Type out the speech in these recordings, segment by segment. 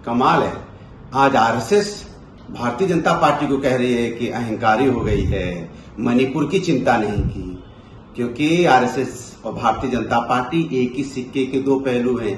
कमाल है। आज आरएसएस भारतीय जनता पार्टी को कह रही है कि अहंकारी हो गई है, मणिपुर की चिंता नहीं की, क्योंकि आरएसएस और भारतीय जनता पार्टी एक ही सिक्के के दो पहलू हैं।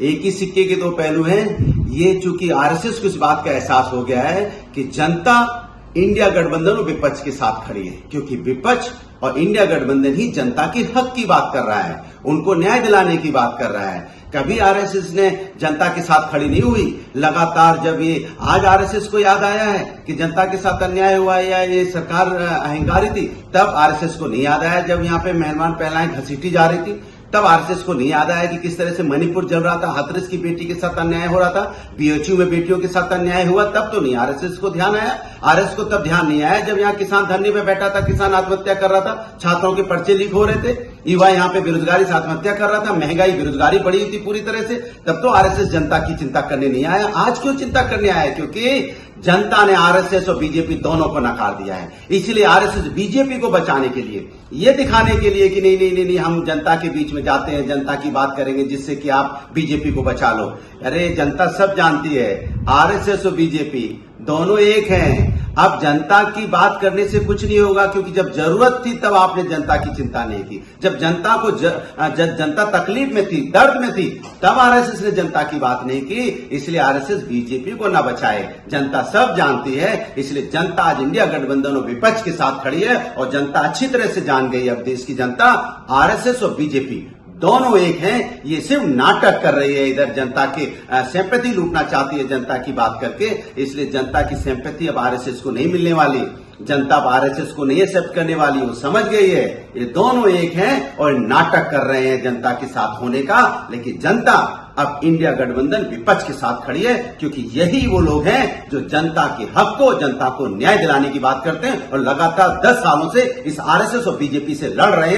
एक ही सिक्के के दो पहलू हैं। ये चूंकि आरएसएस को इस बात का एहसास हो गया है कि जनता इंडिया गठबंधन और विपक्ष के साथ खड़ी है, क्योंकि विपक्ष और इंडिया गठबंधन ही जनता के हक की बात कर रहा है, उनको न्याय दिलाने की बात कर रहा है। कभी आरएसएस ने जनता के साथ खड़ी नहीं हुई। लगातार जब ये आज आरएसएस को याद आया है कि जनता के साथ अन्याय हुआ या ये सरकार अहंकारी थी, तब आरएसएस को नहीं याद आया जब यहाँ पे मेहमान पहलाएं घसीटी जा रही थी, तब आरएसएस को नहीं याद आया कि किस तरह से मणिपुर जल रहा था, हाथरस की बेटी के साथ अन्याय हो रहा था, बीएचयू में बेटियों के साथ अन्याय हुआ, तब तो नहीं आरएसएस को ध्यान आया। आरएसएस को तब ध्यान नहीं आया जब यहाँ किसान धरने में बैठा था, किसान आत्महत्या कर रहा था, छात्रों के पर्चे लीक हो रहे थे, युवा यहाँ पे बेरोजगारी से आत्महत्या कर रहा था, महंगाई बेरोजगारी बढ़ी हुई थी पूरी तरह से, तब तो आरएसएस जनता की चिंता करने नहीं आया। आज क्यों चिंता करने आया? क्योंकि जनता ने आरएसएस और बीजेपी दोनों को नकार दिया है। इसलिए आरएसएस बीजेपी को बचाने के लिए, ये दिखाने के लिए कि नहीं नहीं नहीं नहीं हम जनता के बीच में जाते हैं, जनता की बात करेंगे जिससे कि आप बीजेपी को बचा लो। अरे जनता सब जानती है, आरएसएस और बीजेपी दोनों एक हैं। अब जनता की बात करने से कुछ नहीं होगा, क्योंकि जब जरूरत थी तब आपने जनता की चिंता नहीं की। जब जनता को जनता तकलीफ में थी, दर्द में थी, तब आरएसएस ने जनता की बात नहीं की। इसलिए आरएसएस बीजेपी को ना बचाए, जनता सब जानती है। इसलिए जनता आज इंडिया गठबंधन और विपक्ष के साथ खड़ी है, और जनता अच्छी तरह से जान गई अब देश की जनता आरएसएस और बीजेपी दोनों एक हैं। ये सिर्फ नाटक कर रही है, इधर जनता के सिंपैथी लूटना चाहती है जनता की बात करके। इसलिए जनता की सिंपैथी अब आरएसएस को नहीं मिलने वाली, जनता अब आरएसएस को नहीं एक्सेप्ट करने वाली, वो समझ गई है ये दोनों एक हैं और नाटक कर रहे हैं जनता के साथ होने का। लेकिन जनता अब इंडिया गठबंधन विपक्ष के साथ खड़ी है, क्योंकि यही वो लोग हैं जो जनता के हक को, जनता को न्याय दिलाने की बात करते हैं और लगातार 10 सालों से इस आरएसएस और बीजेपी से लड़ रहे हैं।